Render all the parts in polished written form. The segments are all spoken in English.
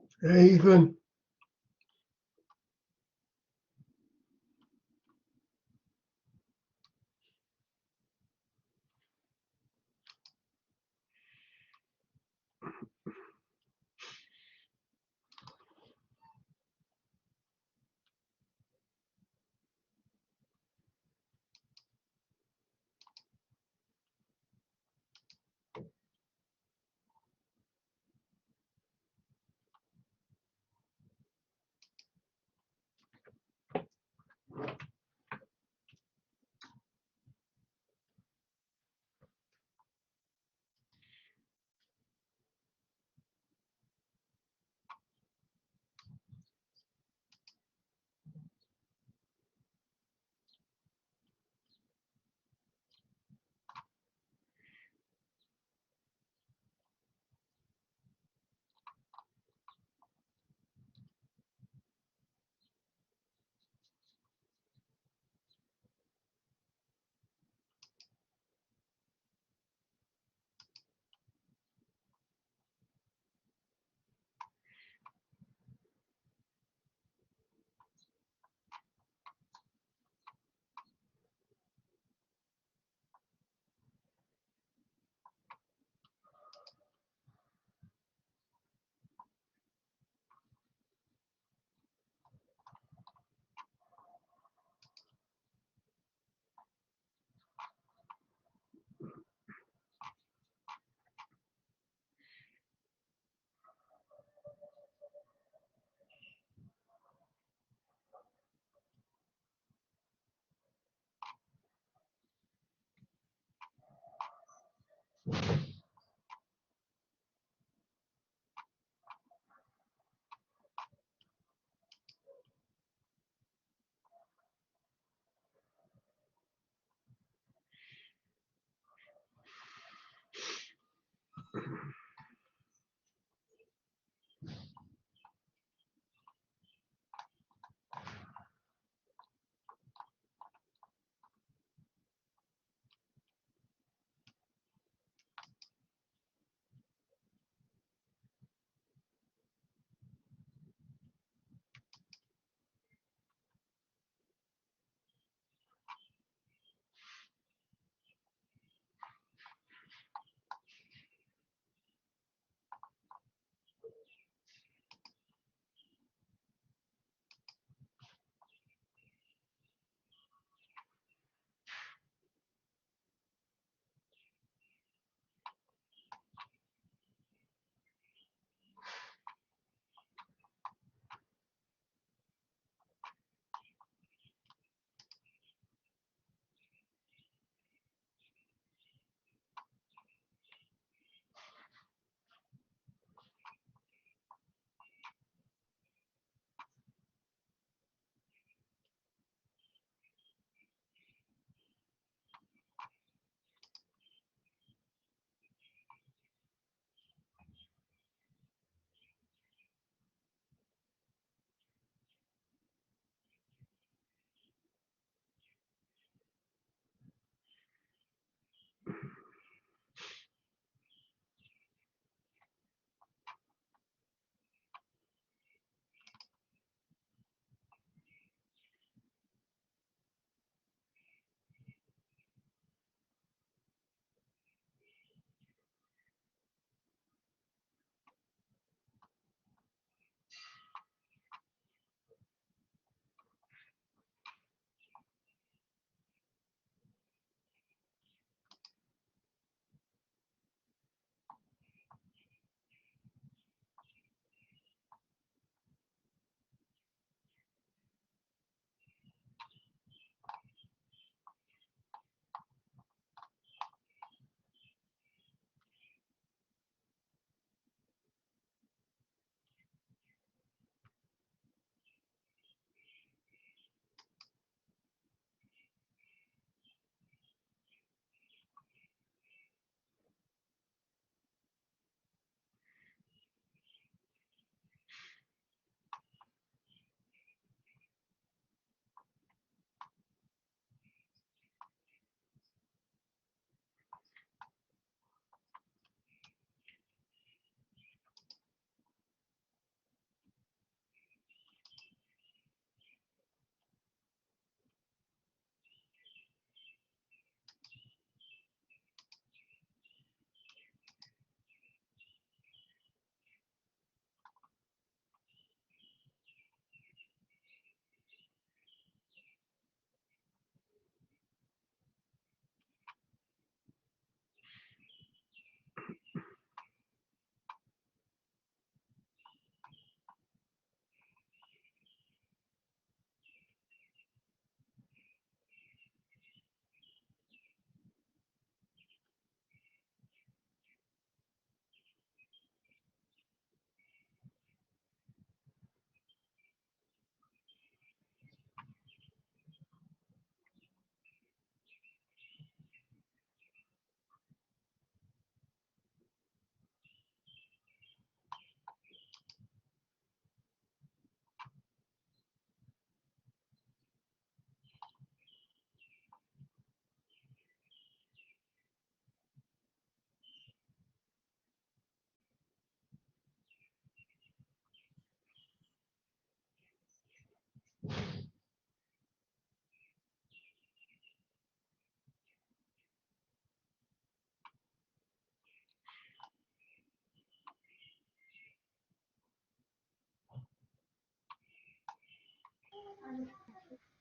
Hey, Ethan.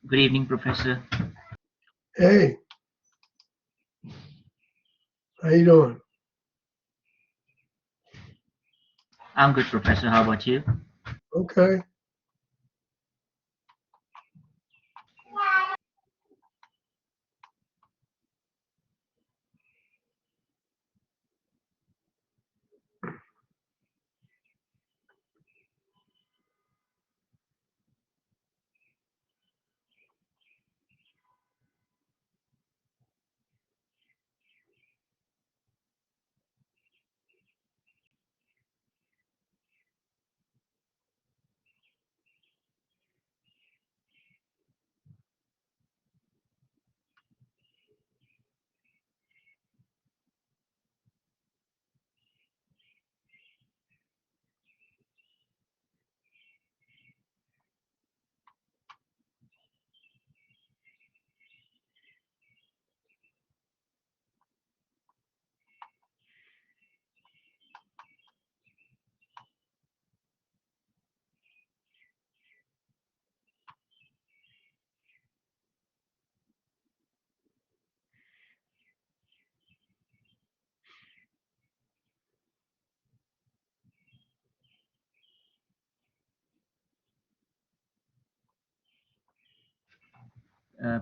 Good evening, Professor. Hey, how you doing? I'm good, Professor. How about you? Okay.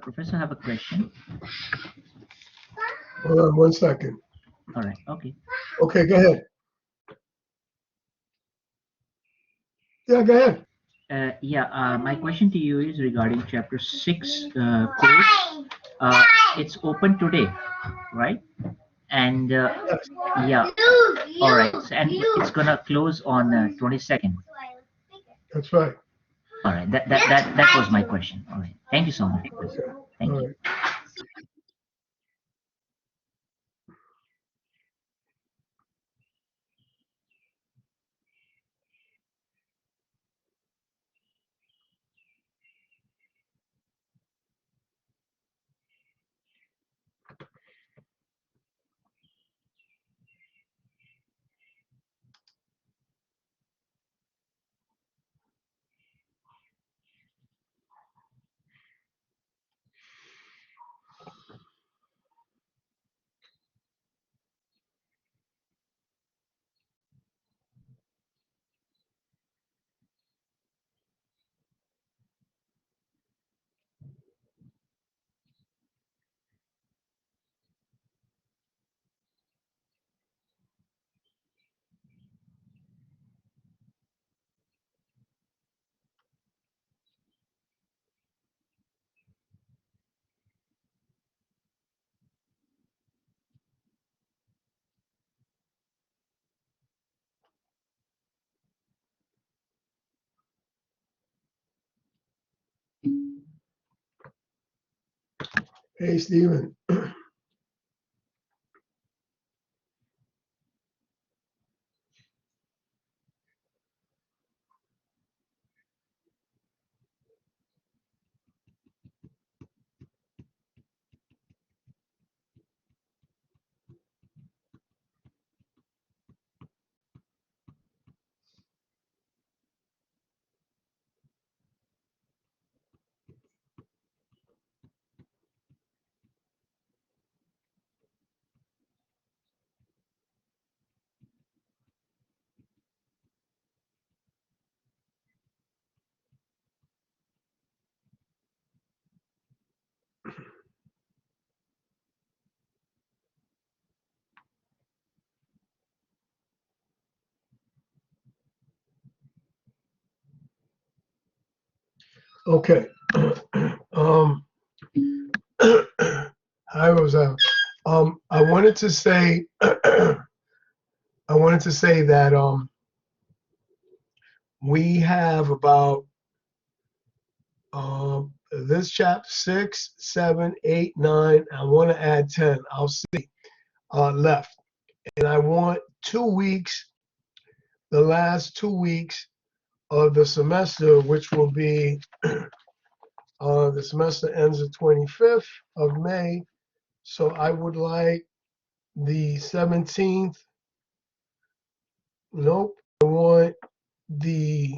Professor, I have a question. Hold on 1 second. All right. Okay. Okay, go ahead. Yeah, go ahead. My question to you is regarding Chapter 6 course. Uh, it's open today, right? And Yes, yeah, all right. And it's gonna close on 22nd. that's right. All right. That was my question. All right. Thank you so much, Professor. Okay. Thank All you. right. Hey, Stephen. Okay. Um, hi, Rosa. I wanted to say, I wanted to say that we have about this chapter 6, 7, 8, 9. I want to add 10. I'll see. Left, and I want 2 weeks. The last 2 weeks of the semester, which will be the semester ends the 25th of May. So I would like the 17th. Nope. I want the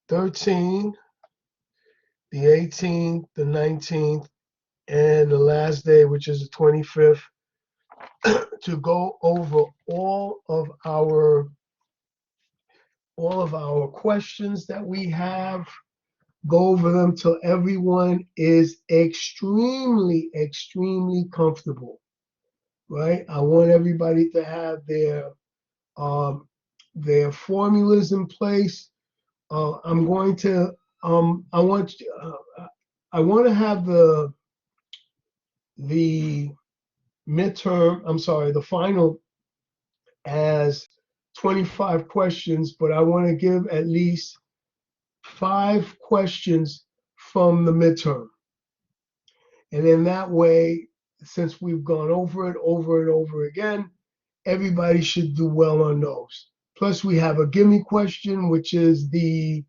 13th, the 18th, the 19th, and the last day, which is the 25th, to go over all of our questions that we have, go over them till everyone is extremely, extremely comfortable, right? I want everybody to have their formulas in place. I'm going to, I want to have the midterm, I'm sorry, the final as 25 questions, but I want to give at least 5 questions from the midterm. And in that way, since we've gone over it over and over again, everybody should do well on those. Plus, we have a gimme question, which is the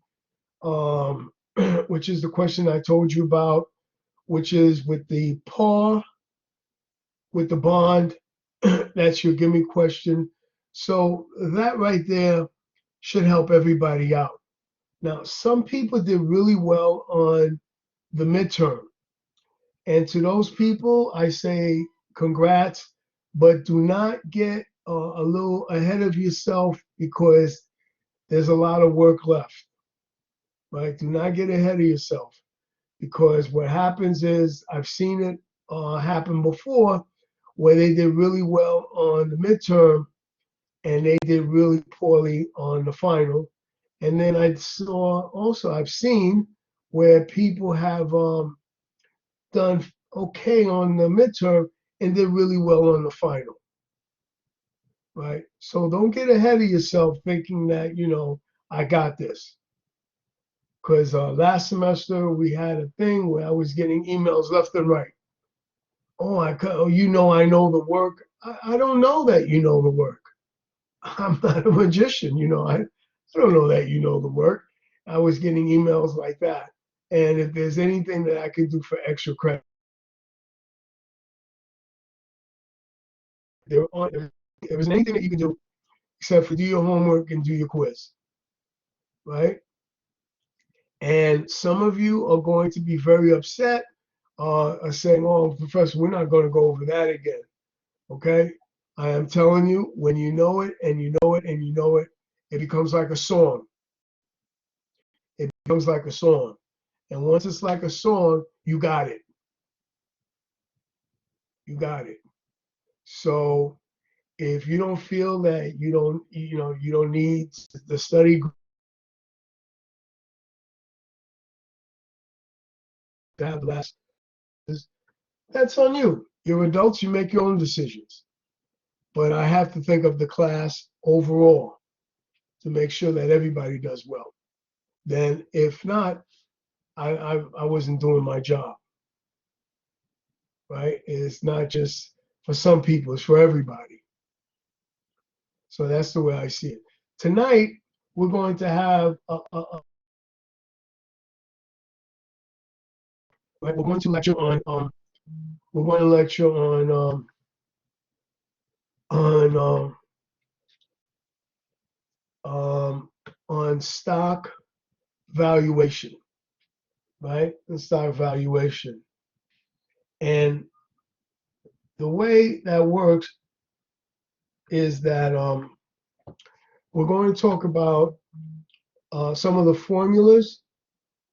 which is the question I told you about, which is with the par, with the bond. That's your gimme question. So that right there should help everybody out. Now, some people did really well on the midterm. And to those people, I say congrats, but do not get a little ahead of yourself because there's a lot of work left, right? Do not get ahead of yourself because what happens is I've seen it happen before where they did really well on the midterm and they did really poorly on the final. And then I've seen where people have done okay on the midterm and did really well on the final, right? So don't get ahead of yourself thinking that, I got this. Because last semester we had a thing where I was getting emails left and right. I know the work. I don't know that you know the work. I'm not a magician, I don't know that you know the work. I was getting emails like that. And if there's anything that I can do for extra credit, there isn't anything that you can do except for do your homework and do your quiz, right? And some of you are going to be very upset, saying, "Oh, Professor, we're not going to go over that again." Okay? I am telling you, when you know it and you know it and you know it, it becomes like a song. It becomes like a song. And once it's like a song, you got it. You got it. So if you don't feel that you don't need the study to have last, that's on you. You're adults, you make your own decisions. But I have to think of the class overall to make sure that everybody does well. Then if not, I wasn't doing my job, right? It's not just for some people, it's for everybody. So that's the way I see it. Tonight, we're going to have we're going to lecture on on stock valuation, right? And stock valuation. And the way that works is that we're going to talk about some of the formulas,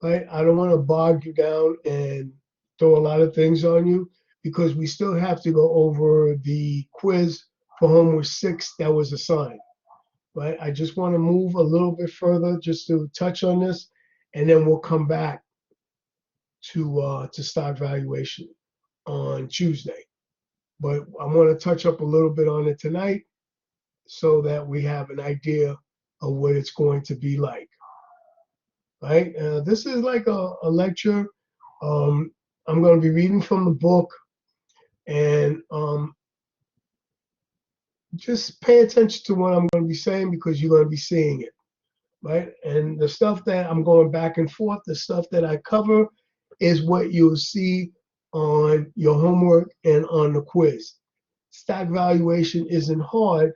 right? I don't want to bog you down and throw a lot of things on you because we still have to go over the quiz for homework 6 that was assigned, right? I just want to move a little bit further just to touch on this, and then we'll come back to stock valuation on Tuesday. But I want to touch up a little bit on it tonight so that we have an idea of what it's going to be like, right? This is like a lecture. I'm going to be reading from the book, and just pay attention to what I'm going to be saying because you're going to be seeing it, right? And the stuff that I'm going back and forth, the stuff that I cover is what you'll see on your homework and on the quiz. Stock valuation isn't hard,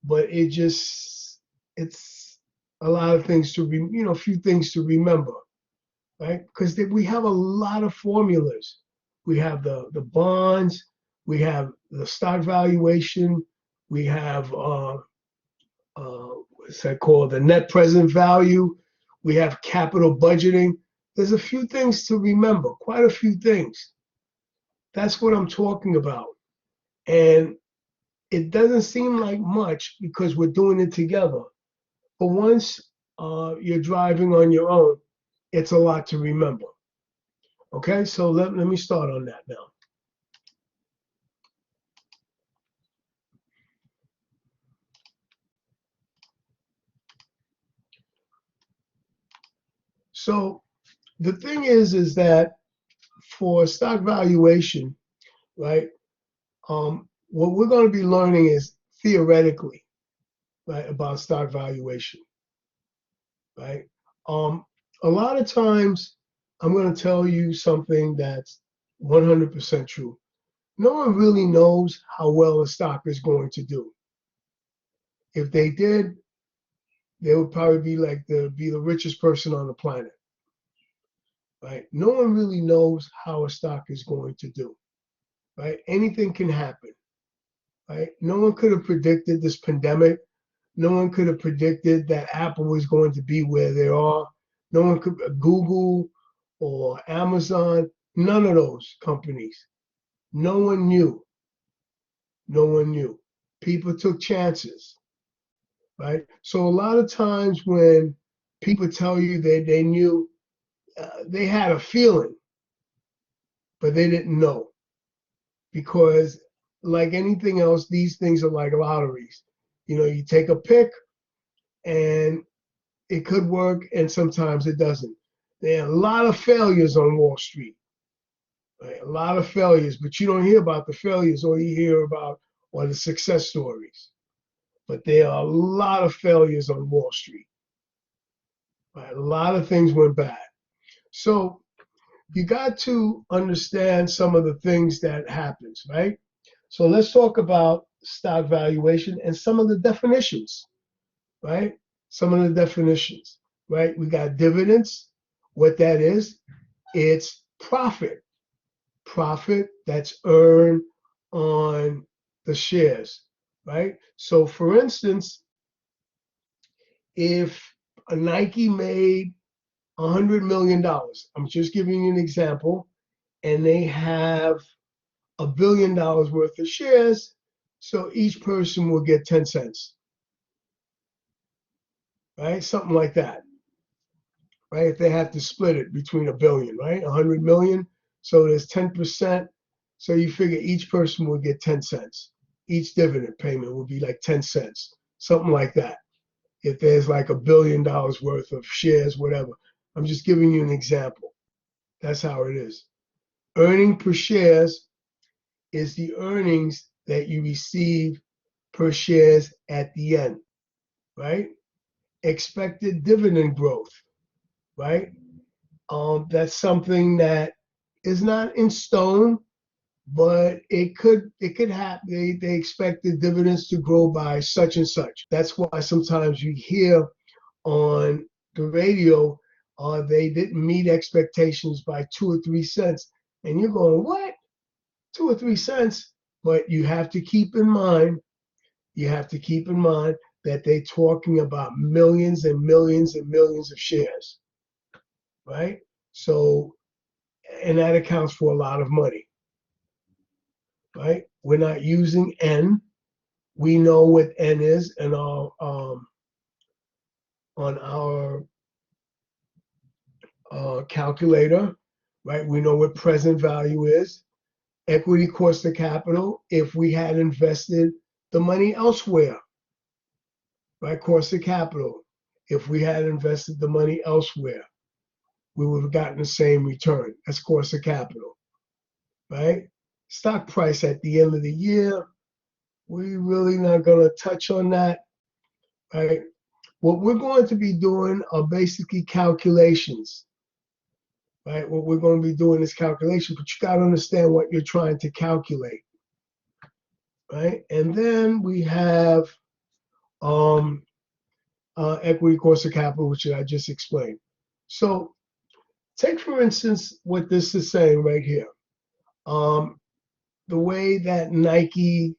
but it's a lot of things to a few things to remember, right? Because we have a lot of formulas. We have the bonds, we have the stock valuation, we have what's that called? The net present value. We have capital budgeting. There's a few things to remember, quite a few things. That's what I'm talking about. And it doesn't seem like much because we're doing it together. But once you're driving on your own, it's a lot to remember. Okay, so let me start on that now. So the thing is that for stock valuation, right, what we're going to be learning is theoretically, right, about stock valuation, right? A lot of times I'm going to tell you something that's 100% true. No one really knows how well a stock is going to do. If they did, they would probably be the richest person on the planet, right? No one really knows how a stock is going to do, right? Anything can happen, right? No one could have predicted this pandemic. No one could have predicted that Apple was going to be where they are. No one could, Google or Amazon, none of those companies. No one knew. No one knew. People took chances, right? So a lot of times when people tell you that they knew, they had a feeling, but they didn't know. Because like anything else, these things are like lotteries. You know, you take a pick and it could work and sometimes it doesn't. There are a lot of failures on Wall Street, right? A lot of failures, but you don't hear about the failures. All you hear about are the success stories. But there are a lot of failures on Wall Street, right? A lot of things went bad. So you got to understand some of the things that happens, right? So let's talk about stock valuation and some of the definitions, right? Some of the definitions, right? We got dividends. What that is, it's profit. Profit that's earned on the shares, right? So for instance, if a Nike made $100 million, I'm just giving you an example, and they have $1 billion worth of shares, so each person will get 10 cents, right? Something like that, right? If they have to split it between a billion, right? 100 million, so there's 10%. So you figure each person will get 10 cents. Each dividend payment will be like 10 cents, something like that. If there's like $1 billion worth of shares, whatever. I'm just giving you an example. That's how it is. Earning per shares is the earnings that you receive per shares at the end, right? Expected dividend growth, right? That's something that is not in stone, but it could happen. They expect the dividends to grow by such and such. That's why sometimes you hear on the radio, they didn't meet expectations by 2 or 3 cents, and you're going, what? 2 or 3 cents? But you have to keep in mind, that they're talking about millions and millions and millions of shares, right? So, and that accounts for a lot of money, right? We're not using N. We know what N is in our on our calculator, right? We know what present value is. Equity cost of capital, if we had invested the money elsewhere, right? Cost of capital, if we had invested the money elsewhere, we would have gotten the same return. That's cost of capital, right? Stock price at the end of the year, we're really not going to touch on that, right? What we're going to be doing are basically calculations, right? What we're going to be doing is calculation, but you got to understand what you're trying to calculate, right? And then we have equity cost of capital, which I just explained. So take for instance what this is saying right here. The way that Nike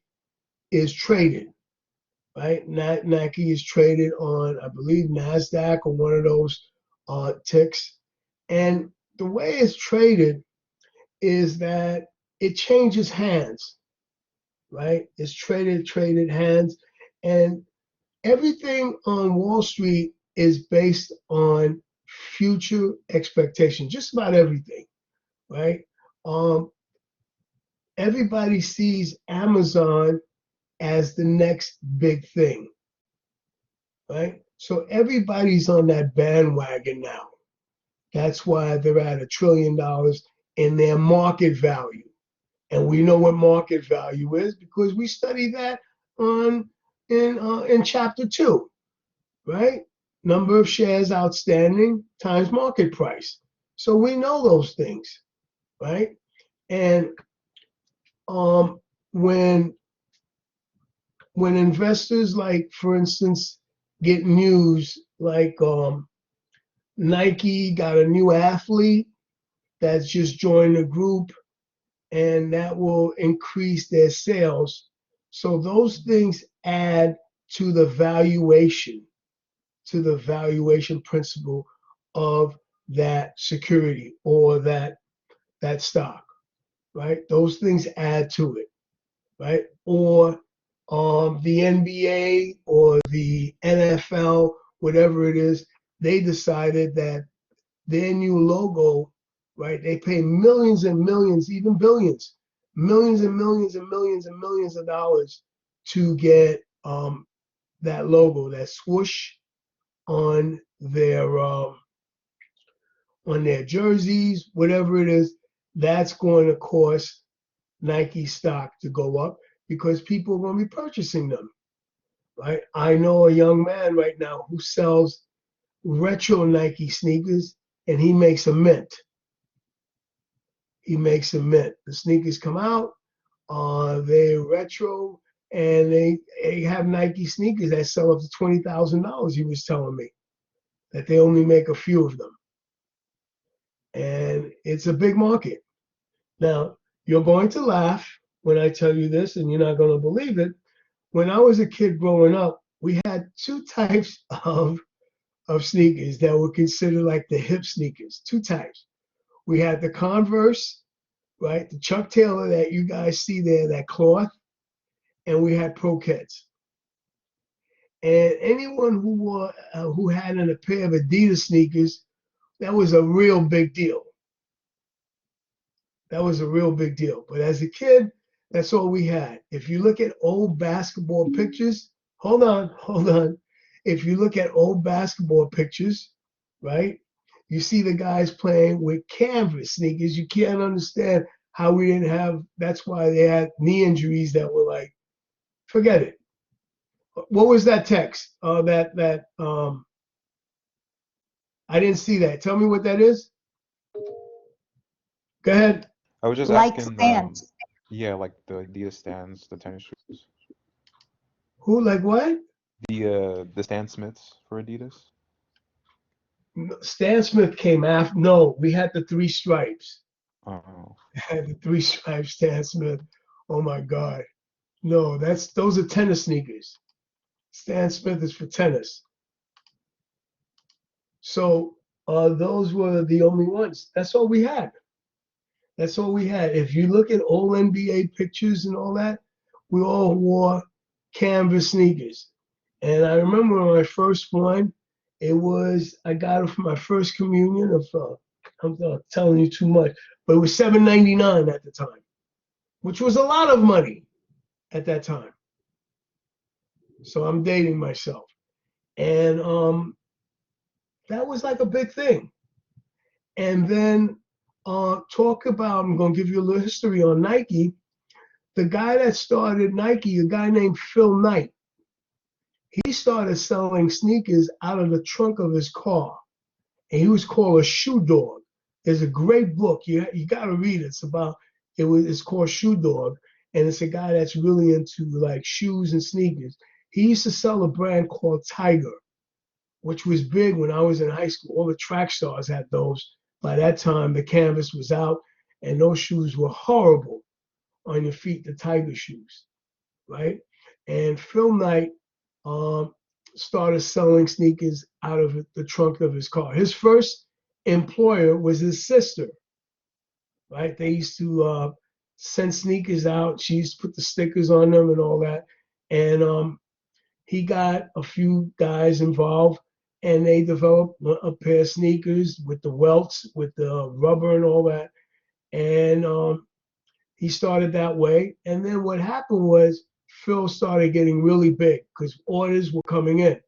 is traded, right? Nike is traded on, I believe, NASDAQ or one of those ticks. And the way it's traded is that it changes hands, right? It's traded hands. And everything on Wall Street is based on future expectation, just about everything, right? Everybody sees Amazon as the next big thing, right? So everybody's on that bandwagon now. That's why they're at $1 trillion in their market value. And we know what market value is because we studied that in chapter 2, right? Number of shares outstanding times market price. So we know those things, right? And when investors, like for instance, get news like Nike got a new athlete that's just joined the group and that will increase their sales. So those things add to the valuation principle of that security or that stock, right? Those things add to it, right? Or the NBA or the NFL, whatever it is, they decided that their new logo, right? They pay millions and millions, even billions, millions and millions and millions and millions of dollars to get that logo, that swoosh on their jerseys, whatever it is. That's going to cause Nike stock to go up because people are going to be purchasing them, right? I know a young man right now who sells retro Nike sneakers and he makes a mint. The sneakers come out, they're retro, and they have Nike sneakers that sell up to $20,000. He was telling me that they only make a few of them, and it's a big market. Now you're going to laugh when I tell you this, and you're not going to believe it. When I was a kid growing up, we had two types of sneakers that were considered like the hip sneakers. Two types. We had the Converse, right? The Chuck Taylor that you guys see there, that cloth, and we had Pro Kids. And anyone who had a pair of Adidas sneakers, that was a real big deal. That was a real big deal. But as a kid, that's all we had. If you look at old basketball pictures, hold on. If you look at old basketball pictures, right, you see the guys playing with canvas sneakers. You can't understand how we didn't have, that's why they had knee injuries that were like, forget it. What was that text? I didn't see that. Tell me what that is. Go ahead. I was just Like asking, Stans. yeah, like the Adidas stands, the tennis shoes, Who, like what? the Stan Smiths for Adidas. Stan Smith came after. No, we had the three stripes. Oh, Had the three stripes, Stan Smith. Oh my God. No, those are tennis sneakers. Stan Smith is for tennis. So those were the only ones. That's all we had. That's all we had. If you look at old NBA pictures and all that, we all wore canvas sneakers. And I remember my first one, I got it for my first communion of, I'm not telling you too much, but it was $7.99 at the time, which was a lot of money at that time. So I'm dating myself. And that was like a big thing. And then I'm going to give you a little history on Nike. The guy that started Nike, a guy named Phil Knight, he started selling sneakers out of the trunk of his car. And he was called a shoe dog. There's a great book. You got to read it. It's called Shoe Dog. And it's a guy that's really into like shoes and sneakers. He used to sell a brand called Tiger, which was big when I was in high school. All the track stars had those By that time, the canvas was out, and those shoes were horrible on your feet, the Tiger shoes, right? And Phil Knight started selling sneakers out of the trunk of his car. His first employer was his sister, right? They used to send sneakers out. She used to put the stickers on them and all that. And he got a few guys involved, and they developed a pair of sneakers with the welts, with the rubber and all that. And he started that way. And then what happened was Phil started getting really big because orders were coming in.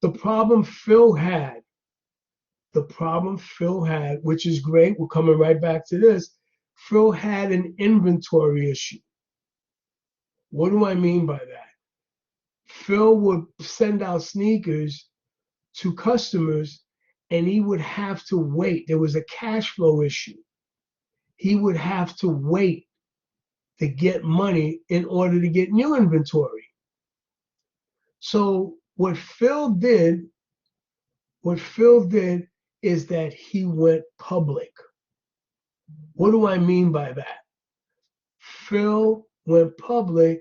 The problem Phil had, which is great, we're coming right back to this, Phil had an inventory issue. What do I mean by that? Phil would send out sneakers to customers and he would have to wait. There was a cash flow issue. He would have to wait to get money in order to get new inventory. So what Phil did is that he went public. What do I mean by that? Phil went public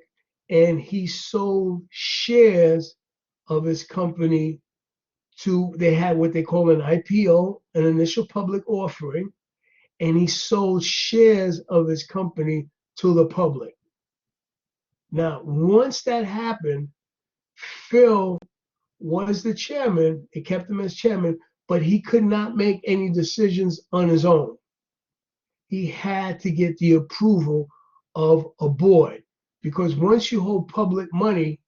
and he sold shares of his company they had what they call an IPO, an initial public offering, and he sold shares of his company to the public. Now, once that happened, Phil was the chairman. It kept him as chairman, but he could not make any decisions on his own. He had to get the approval of a board, because once you hold public money,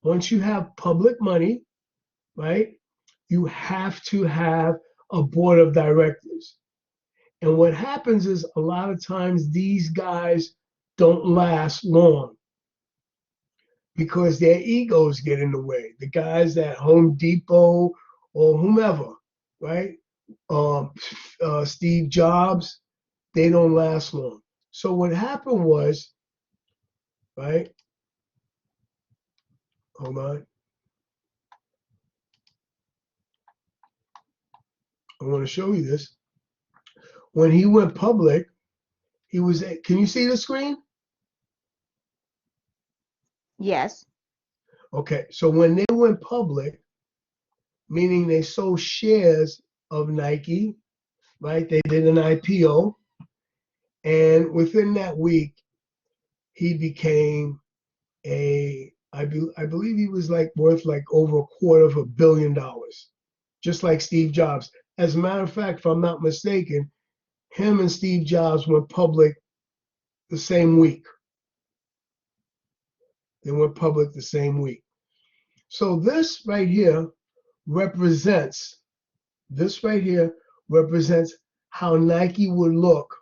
once you have public money, right, you have to have a board of directors. And what happens is a lot of times these guys don't last long because their egos get in the way. The guys at Home Depot or whomever, right? Steve Jobs, they don't last long. So what happened was, right? Hold on. I want to show you this. When he went public, can you see the screen? Yes. Okay, so when they went public, meaning they sold shares of Nike, right? They did an IPO, and within that week, he became I believe he was worth over $250 million, just like Steve Jobs. As a matter of fact, if I'm not mistaken, him and Steve Jobs went public the same week. They went public the same week. So this right here represents how Nike would look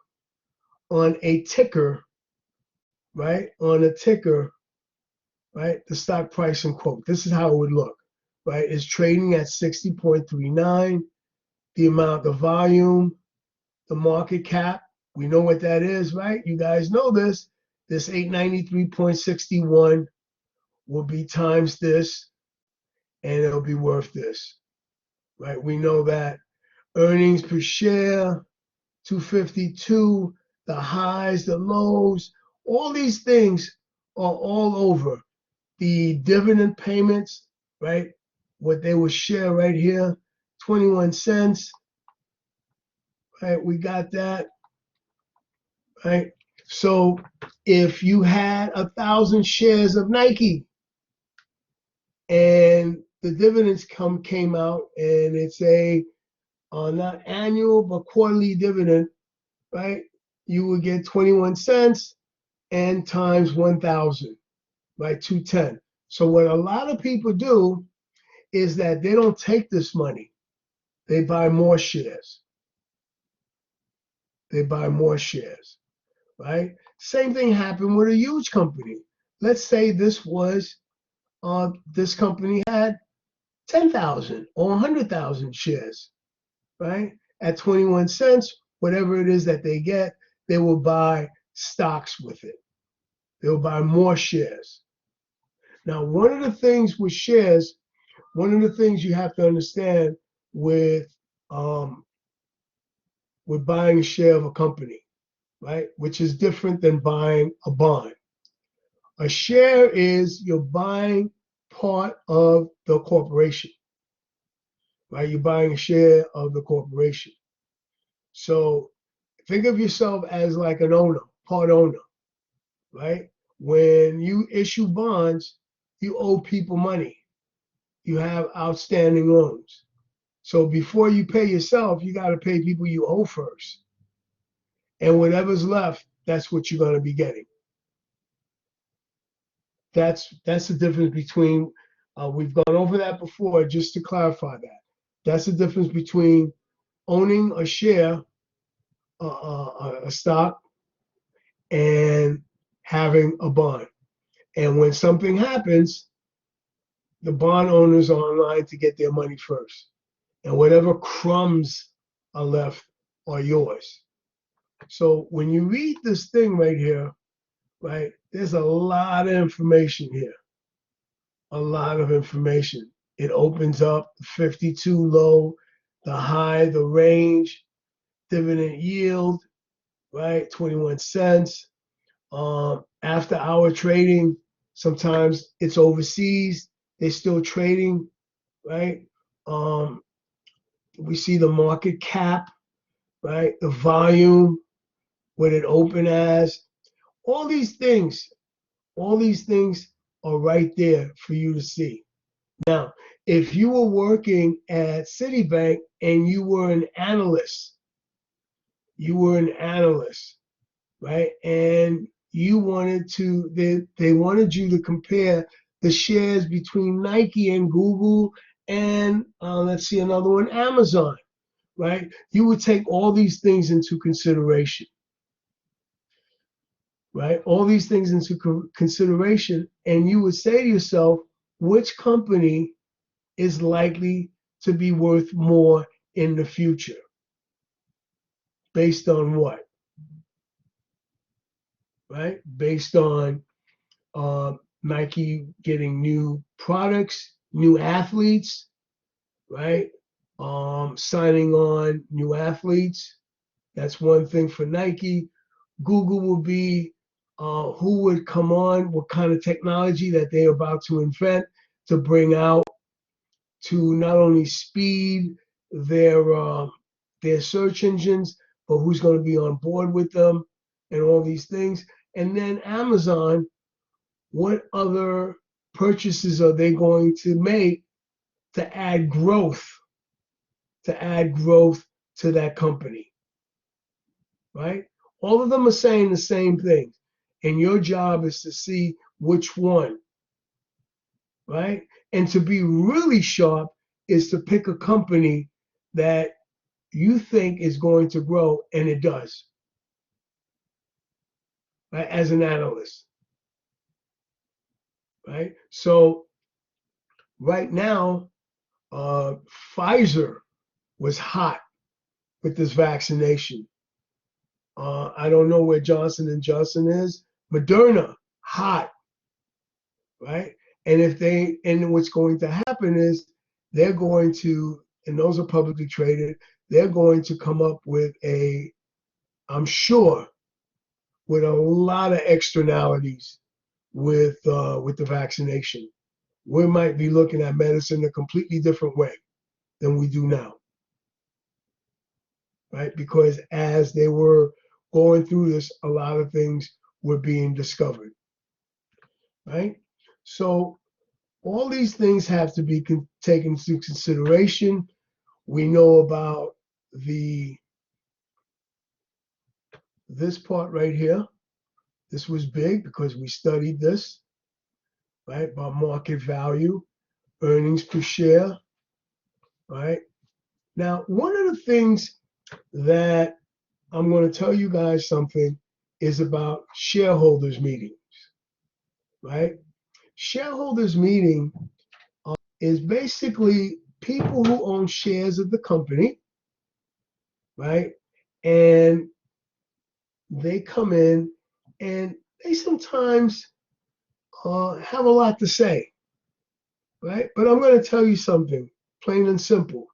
on a ticker, right? On a ticker, right? The stock price and quote. This is how it would look, right? It's trading at 60.39. The amount, the volume, the market cap, we know what that is, right? You guys know this. This 893.61 will be times this, and it'll be worth this, right? We know that. Earnings per share, 252, the highs, the lows, all these things are all over. The dividend payments, right? What they will share right here, 21 cents, right? We got that, right? So if you had 1,000 shares of Nike and the dividends came out and it's not annual, but quarterly dividend, right? You would get 21 cents and times 1,000, right? 210. So what a lot of people do is that they don't take this money. They buy more shares. Right? Same thing happened with a huge company. Let's say this company had 10,000 or 100,000 shares, right? At 21 cents, whatever it is that they get, they will buy stocks with it. They will buy more shares. Now, one of the things with shares, one of the things you have to understand with we're buying a share of a company, right? Which is different than buying a bond. A share is you're buying part of the corporation, right? You're buying a share of the corporation. So think of yourself as like an owner, part owner, right? When you issue bonds, you owe people money. You have outstanding loans. So before you pay yourself, you got to pay people you owe first. And whatever's left, that's what you're going to be getting. That's the difference between, we've gone over that before, just to clarify that. That's the difference between owning a share, a stock, and having a bond. And when something happens, the bond owners are online to get their money first. And whatever crumbs are left are yours. So when you read this thing right here, right, there's a lot of information here. A lot of information. It opens up 52 low, the high, the range, dividend yield, right, 21 cents. After hour trading, sometimes it's overseas. They're still trading, right? We see the market cap, right? The volume, what it opened as. All these things are right there for you to see. Now, if you were working at Citibank and you were an analyst, right? And you wanted to, they wanted you to compare the shares between Nike and Google and let's see another one, Amazon, right? You would take all these things into consideration, right? All these things into consideration, and you would say to yourself, which company is likely to be worth more in the future? Based on what? Right? Based on Nike getting new products, new athletes, right? Signing on new athletes. That's one thing for Nike. Google will be who would come on, what kind of technology that they're about to invent to bring out to not only speed their search engines, but who's going to be on board with them and all these things. And then Amazon, what other purchases are they going to make to add growth to that company, right? All of them are saying the same thing. And your job is to see which one, right? And to be really sharp is to pick a company that you think is going to grow, and it does, right? As an analyst, right? So right now, Pfizer was hot with this vaccination. I don't know where Johnson and Johnson is. Moderna, hot, right? And what's going to happen is they're going to, and those are publicly traded, they're going to come up with I'm sure, with a lot of externalities with the vaccination. We might be looking at medicine a completely different way than we do now, right? Because as they were going through this, a lot of things were being discovered, right? So all these things have to be taken into consideration. We know about this part right here. This was big because we studied this, right? About market value, earnings per share, right? Now, one of the things that I'm going to tell you guys something is about shareholders meetings, right? Shareholders meeting is basically people who own shares of the company, right? And they come in and they sometimes have a lot to say, right? But I'm going to tell you something, plain and simple.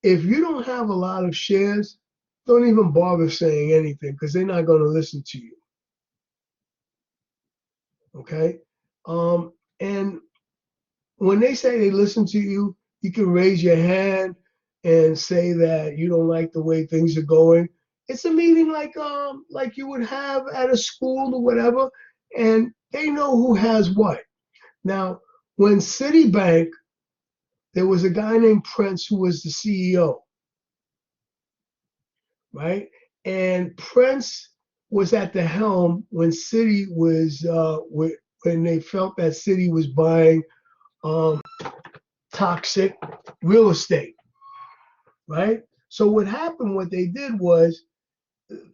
If you don't have a lot of shares, don't even bother saying anything because they're not going to listen to you. Okay? And when they say they listen to you, you can raise your hand and say that you don't like the way things are going. It's a meeting like you would have at a school or whatever, and they know who has what. Now, when Citibank, there was a guy named Prince who was the CEO, right? And Prince was at the helm when Citi was when they felt that Citi was buying toxic real estate, right? So what happened, what they did was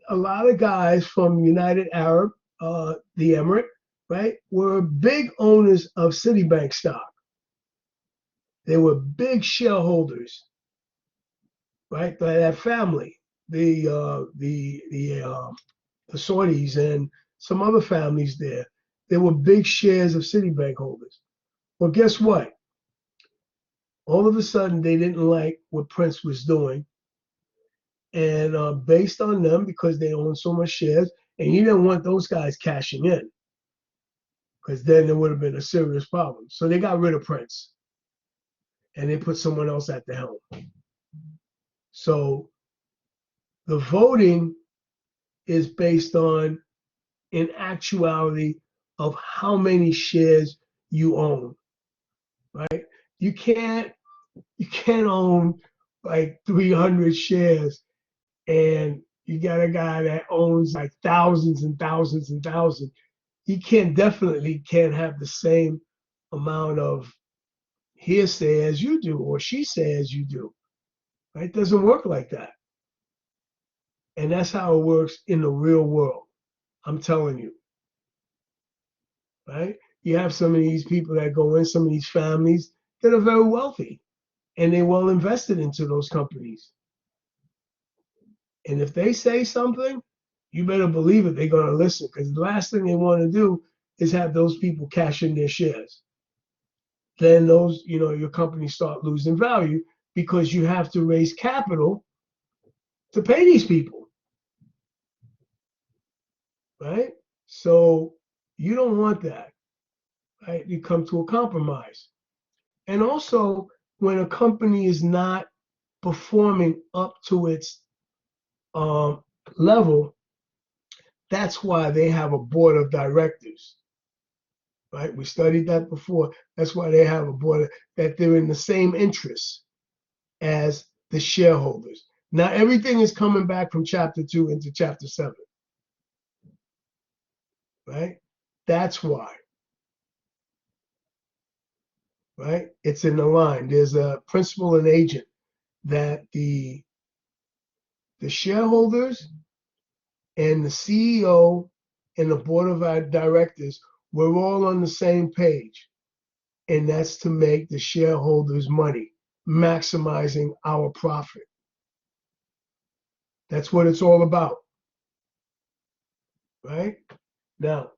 a lot of guys from United Arab, the Emirate, right, were big owners of Citibank stock. They were big shareholders, right? That family, the Saudis and some other families there, they were big shares of Citibank holders. Well, guess what? All of a sudden, they didn't like what Prince was doing. And based on them, because they own so much shares, and you didn't want those guys cashing in, because then there would have been a serious problem. So they got rid of Prince, and they put someone else at the helm. So the voting is based on, in actuality, of how many shares you own, right? You can't own like 300 shares and you got a guy that owns like thousands and thousands and thousands. He definitely can't have the same amount of hearsay as you do, or she says you do. Right? It doesn't work like that. And that's how it works in the real world. I'm telling you. Right? You have some of these people that go in, some of these families that are very wealthy and they're well invested into those companies. And if they say something, you better believe it, they're going to listen, because the last thing they want to do is have those people cash in their shares. Then your companies start losing value because you have to raise capital to pay these people, right? So you don't want that, right? You come to a compromise. And also, when a company is not performing up to its level, that's why they have a board of directors, right? We studied that before. That's why they have a board, that they're in the same interests as the shareholders. Now, everything is coming back from chapter 2 into chapter 7, right? That's why, right? It's in the line. There's a principal and agent that the shareholders and the CEO and the board of our directors, we're all on the same page. And that's to make the shareholders money, maximizing our profit. That's what it's all about, right? Now,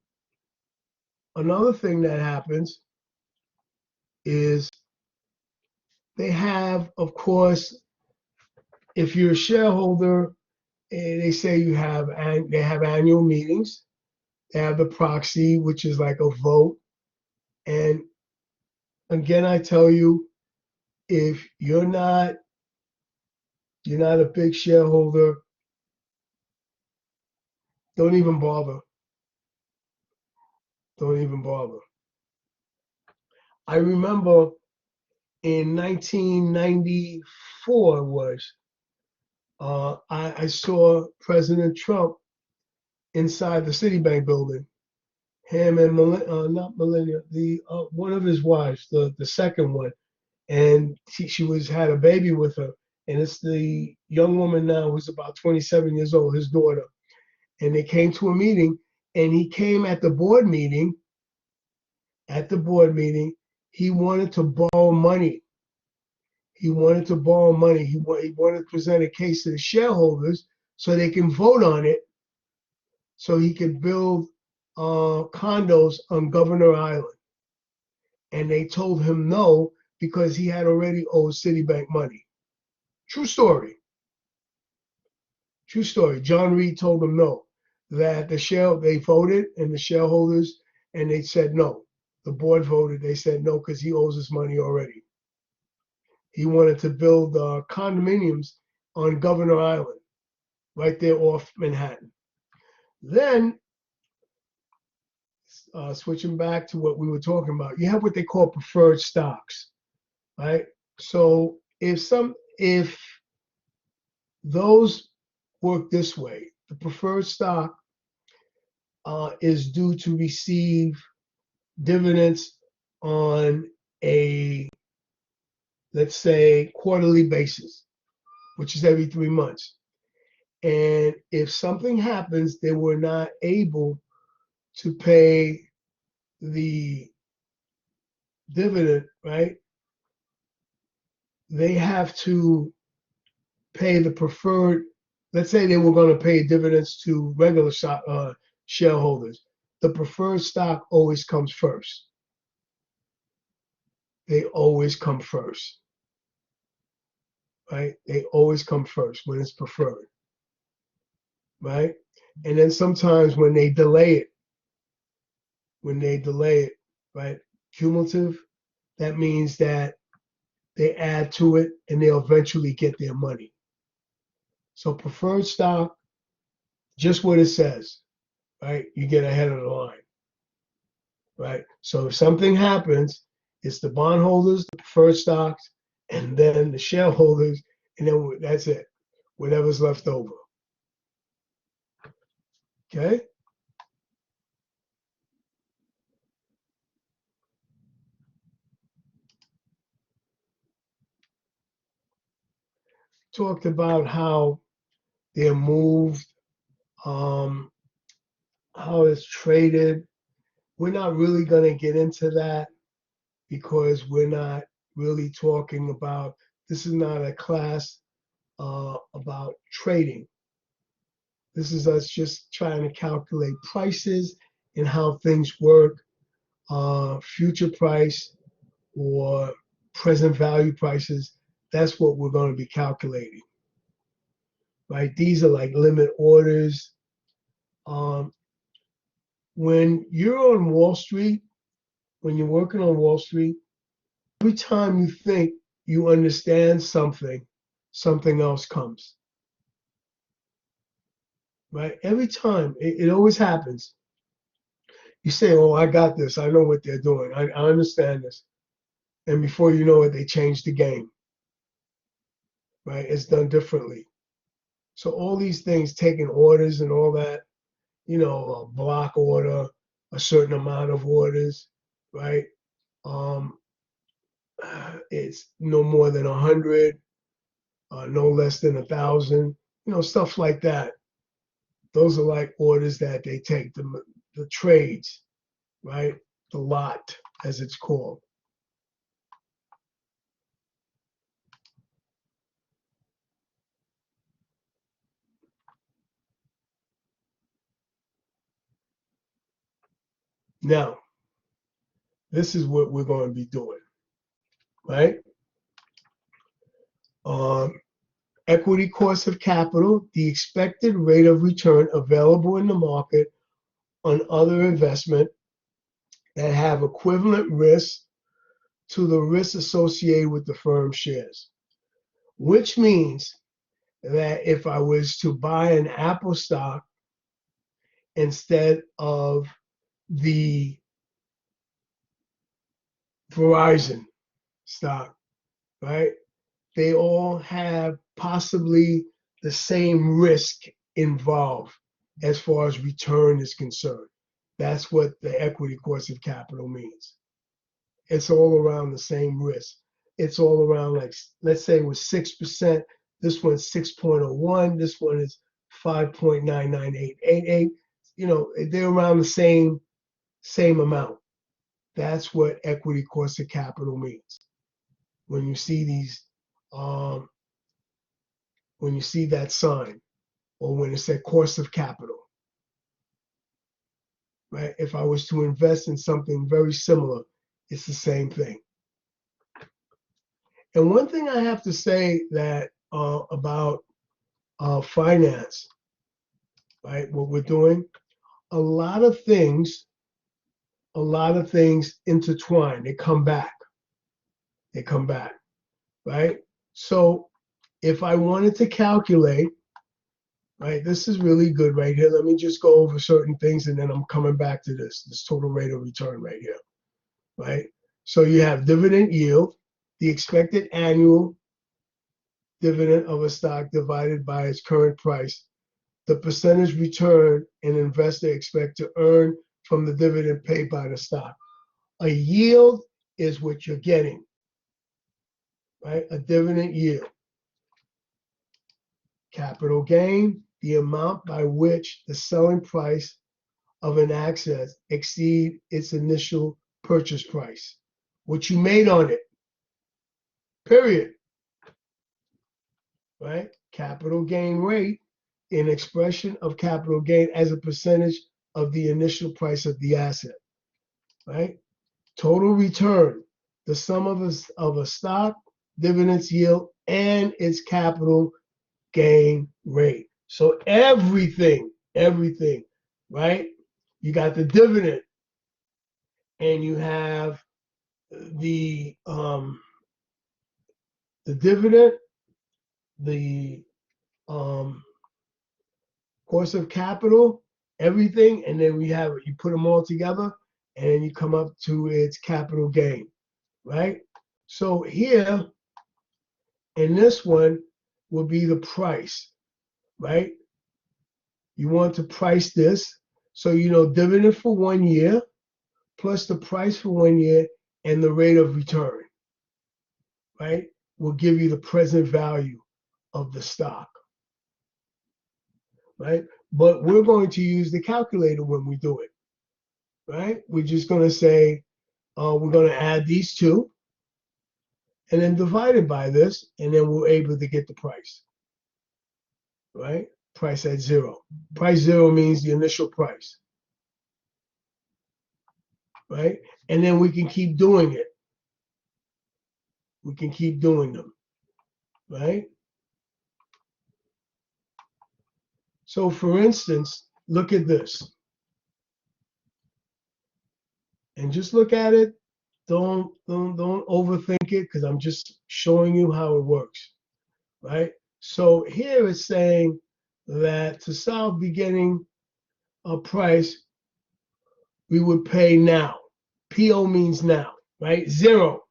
another thing that happens is they have, of course, if you're a shareholder, they say they have annual meetings. They have the proxy, which is like a vote. And again, I tell you, if you're not a big shareholder, don't even bother. Don't even bother. I remember in 1994 I saw President Trump inside the Citibank building. Him and not Melania, the one of his wives, the second one, and she had a baby with her, and it's the young woman now who's about 27 years old, his daughter. And they came to a meeting, and he came at the board meeting. At the board meeting, he wanted to borrow money. He wanted to borrow money. He wanted to present a case to the shareholders so they can vote on it, so he could build condos on Governor Island. And they told him no, because he had already owed Citibank money. True story. True story. John Reed told them no, that they voted and the shareholders, and they said no. The board voted, they said no because he owes us money already. He wanted to build condominiums on Governor Island, right there off Manhattan. Then, switching back to what we were talking about, you have what they call preferred stocks, right? So if those work this way, the preferred stock is due to receive dividends on a, let's say, quarterly basis, which is every 3 months. And if something happens, they were not able to pay the dividend, right? They have to pay the preferred. Let's say they were going to pay dividends to regular shareholders. The preferred stock always comes first. They always come first, right? They always come first when it's preferred, right? And then sometimes when they delay it, right? Cumulative, that means that they add to it and they'll eventually get their money. So preferred stock, just what it says, right? You get ahead of the line, right? So if something happens, it's the bondholders, the preferred stocks, and then the shareholders, and then that's it, whatever's left over. Okay? Talked about how they're moved, how it's traded. We're not really going to get into that because we're not really talking about, this is not a class about trading. This is us just trying to calculate prices and how things work, future price or present value prices. That's what we're going to be calculating, right? These are like limit orders. When you're on Wall Street, when you're working on Wall Street, every time you think you understand something, something else comes. Right? Every time, it always happens. You say, oh, I got this. I know what they're doing. I understand this. And before you know it, they change the game. Right? It's done differently. So all these things, taking orders and all that, a block order, a certain amount of orders, right? It's no more than 100, no less than 1,000, stuff like that. Those are like orders that they take, the trades, right? The lot, as it's called. Now, this is what we're going to be doing, right? Equity cost of capital, the expected rate of return available in the market on other investment that have equivalent risk to the risk associated with the firm shares, which means that if I was to buy an Apple stock instead of the Verizon stock, right? They all have possibly the same risk involved as far as return is concerned. That's what the equity cost of capital means. It's all around the same risk. It's all around, like, let's say it was 6%, this one's 6.01, this one is 5.99888. They're around the same amount. That's what equity cost of capital means. When you see these, when you see that sign, or when it said cost of capital, right? If I was to invest in something very similar, it's the same thing. And one thing I have to say that about finance, right? What we're doing, a lot of things intertwine. They come back. They come back, right? So if I wanted to calculate, right, this is really good right here. Let me just go over certain things and then I'm coming back to this total rate of return right here, right? So you have dividend yield, the expected annual dividend of a stock divided by its current price, the percentage return an investor expect to earn from the dividend paid by the stock. A yield is what you're getting, right? A dividend yield. Capital gain, the amount by which the selling price of an asset exceed its initial purchase price. What you made on it, period, right? Capital gain rate, an expression of capital gain as a percentage of the initial price of the asset, right? Total return, the sum of a stock, dividends yield, and its capital gain rate. So everything, right? You got the dividend, and you have the dividend, the cost of capital, everything, and then you put them all together, and then you come up to its capital gain, right? So here, in this one, will be the price, right? You want to price this, so you know dividend for 1 year, plus the price for 1 year, and the rate of return, right? Will give you the present value of the stock, right? But we're going to use the calculator when we do it, right? We're just going to say, we're going to add these two and then divide it by this, and then we're able to get the price, right? Price at zero. Price zero means the initial price, right? And then we can keep doing it. We can keep doing them, right? So for instance, look at this. And just look at it. Don't overthink it, because I'm just showing you how it works, right? So here it's saying that to solve beginning a price, we would pay now. PO means now, right? Zero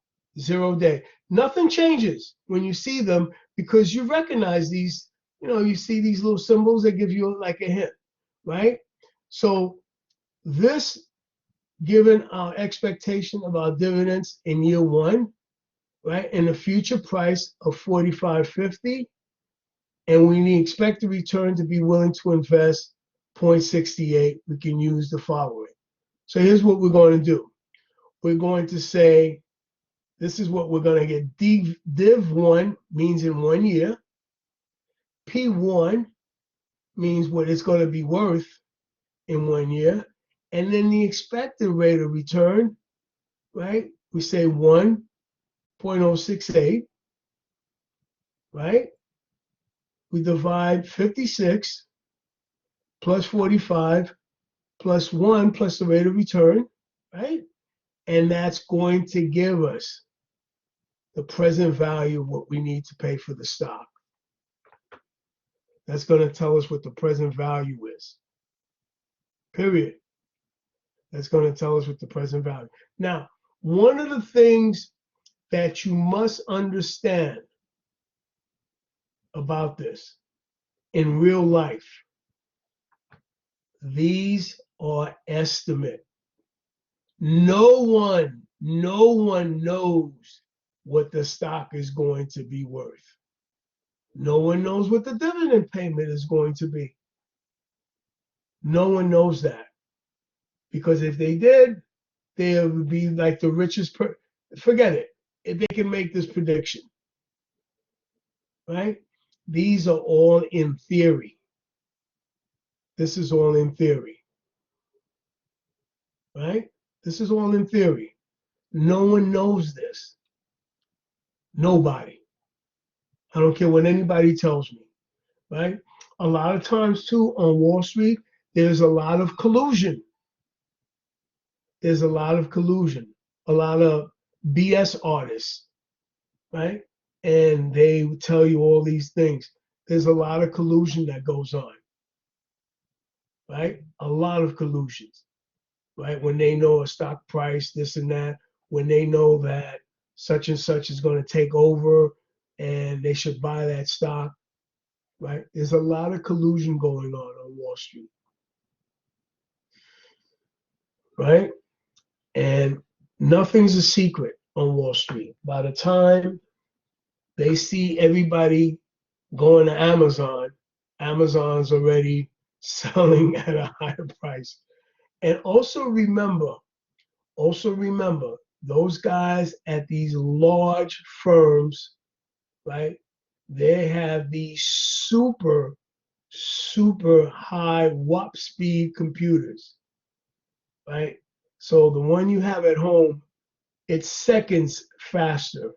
day. Nothing changes when you see them, because you recognize these, you see these little symbols that give you like a hint, right? So this, given our expectation of our dividends in year one, right, and the future price of $45.50, and we expect the return to be willing to invest 0.68, we can use the following. So here's what we're going to do. We're going to say, this is what we're going to get. Div 1 means in 1 year. P1 means what it's going to be worth in 1 year. And then the expected rate of return, right? We say 1.068, right? We divide 56 plus 45 plus 1 plus the rate of return, right? And that's going to give us the present value of what we need to pay for the stock. That's going to tell us what the present value is, period. That's going to tell us what the present value. Now, one of the things that you must understand about this in real life, these are estimate. No one knows what the stock is going to be worth. No one knows what the dividend payment is going to be. No one knows that. Because if they did, they would be like the richest forget it. If they can make this prediction, right? These are all in theory. This is all in theory, right? This is all in theory. No one knows this. Nobody. I don't care what anybody tells me. right? A lot of times too on Wall Street, there's a lot of collusion. There's a lot of collusion, a lot of BS artists, right? And they tell you all these things. There's a lot of collusion that goes on, right? A lot of collusions, right? When they know a stock price, this and that, when they know that such and such is going to take over and they should buy that stock, right? There's a lot of collusion going on Wall Street, right? And nothing's a secret on Wall Street. By the time they see everybody going to Amazon, Amazon's already selling at a higher price. And also remember those guys at these large firms, right? They have these super, super high warp speed computers, right? So the one you have at home, it's seconds faster.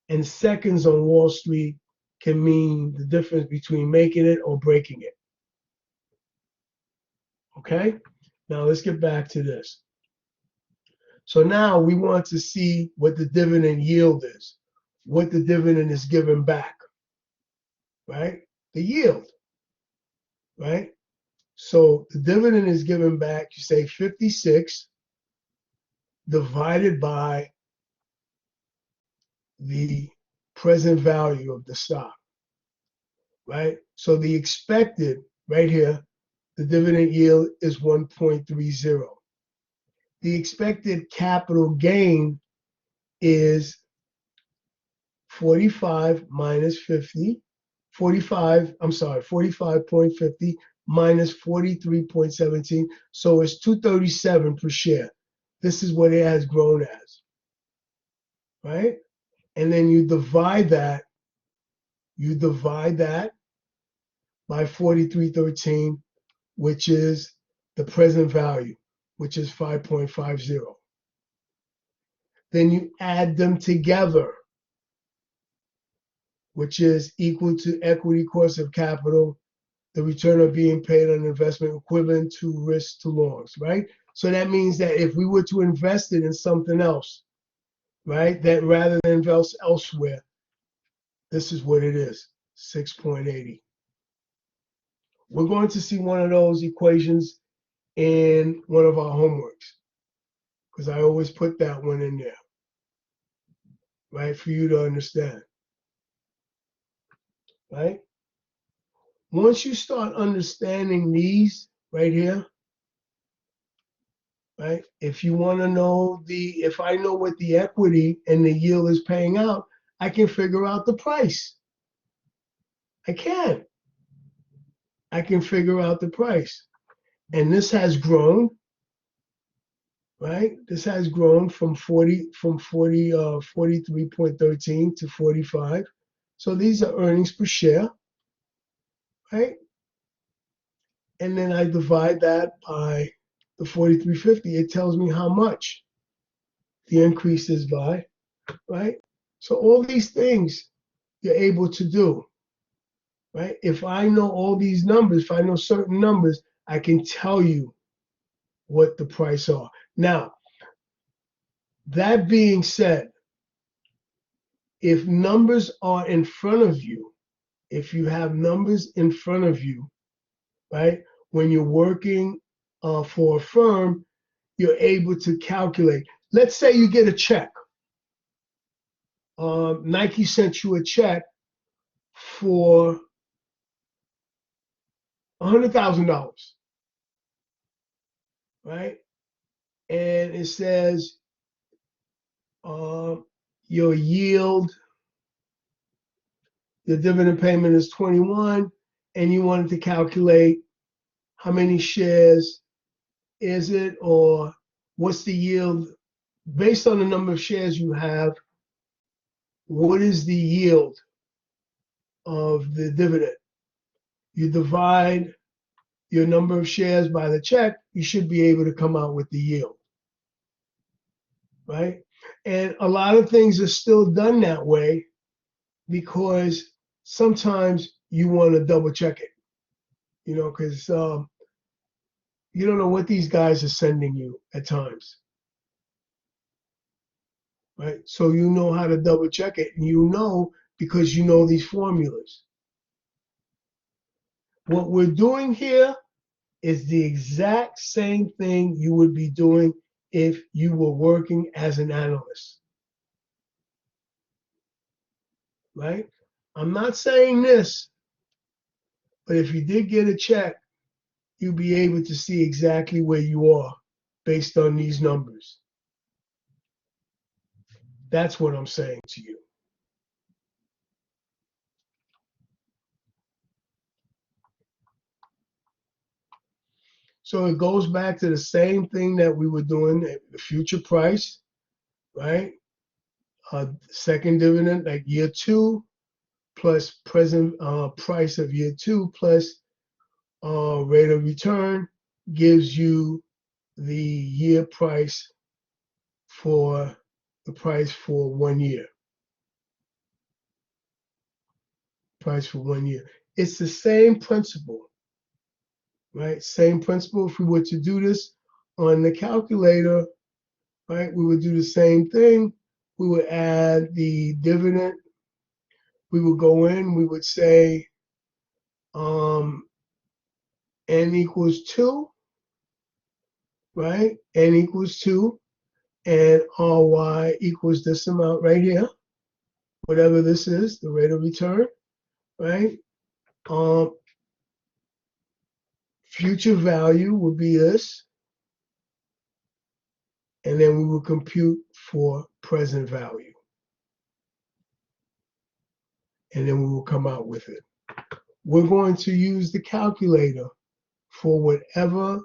And seconds on Wall Street can mean the difference between making it or breaking it. Okay? Now let's get back to this. So now we want to see what the dividend yield is, what the dividend is given back, right? The yield, right? So the dividend is given back, you say 56 divided by the present value of the stock, right? So the expected, right here, the dividend yield is 1.30. The expected capital gain is 45 minus 50, 45.50 minus 43.17. So it's 237 per share. This is what it has grown as, right? And then you divide that by 4313, which is the present value, which is 5.50. Then you add them together, which is equal to equity cost of capital, the return of being paid on investment equivalent to risk to longs, right? So that means that if we were to invest it in something else, right, that rather than invest elsewhere, this is what it is, 6.80. We're going to see one of those equations in one of our homeworks, because I always put that one in there, right, for you to understand, right? Once you start understanding these right here, right, if you want to know if I know what the equity and the yield is paying out, I can figure out the price. I can figure out the price. And this has grown, right? This has grown from 43.13 to 45. So these are earnings per share, right? And then I divide that by the 43.50. It tells me how much the increase is by, right? So all these things you're able to do, right? If I know all these numbers, if I know certain numbers, I can tell you what the price are. Now, that being said, if numbers are in front of you, if you have numbers in front of you, right, when you're working for a firm, you're able to calculate. Let's say you get a check. Nike sent you a check for $100,000, right? And it says your yield, your dividend payment is 21, and you wanted to calculate how many shares is it, or what's the yield based on the number of shares you have. What is the yield of the dividend? You divide your number of shares by the check, you should be able to come out with the yield, right? And a lot of things are still done that way because sometimes you want to double check it, because you don't know what these guys are sending you at times, right? So you know how to double check it, and because you know these formulas. What we're doing here is the exact same thing you would be doing if you were working as an analyst, right? I'm not saying this, but if you did get a check, you'll be able to see exactly where you are based on these numbers. That's what I'm saying to you. So it goes back to the same thing that we were doing, the future price, right? Second dividend, like year 2, plus present price of year 2, plus rate of return gives you the year price for the price for 1 year. Price for 1 year. It's the same principle, right? Same principle. If we were to do this on the calculator, right, we would do the same thing. We would add the dividend. We would go in, we would say n equals 2, right? N equals 2, and RY equals this amount right here, whatever this is, the rate of return, right? Future value would be this, and then we will compute for present value. And then we will come out with it. We're going to use the calculator for whatever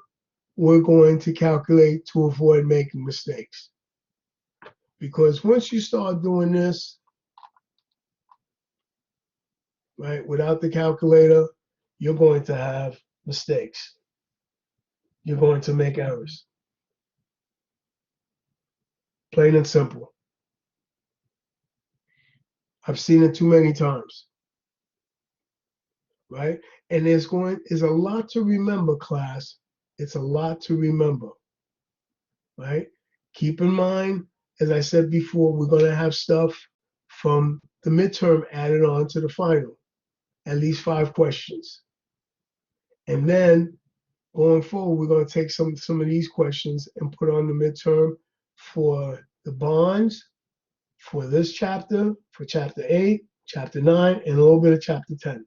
we're going to calculate to avoid making mistakes. Because once you start doing this, right, without the calculator, you're going to have mistakes. You're going to make errors. Plain and simple. I've seen it too many times. Right? And there's a lot to remember, class. It's a lot to remember. Right? Keep in mind, as I said before, we're going to have stuff from the midterm added on to the final, at least 5 questions. And then going forward, we're going to take some of these questions and put on the midterm for the bonds, for this chapter, for chapter 8, chapter 9, and a little bit of chapter 10.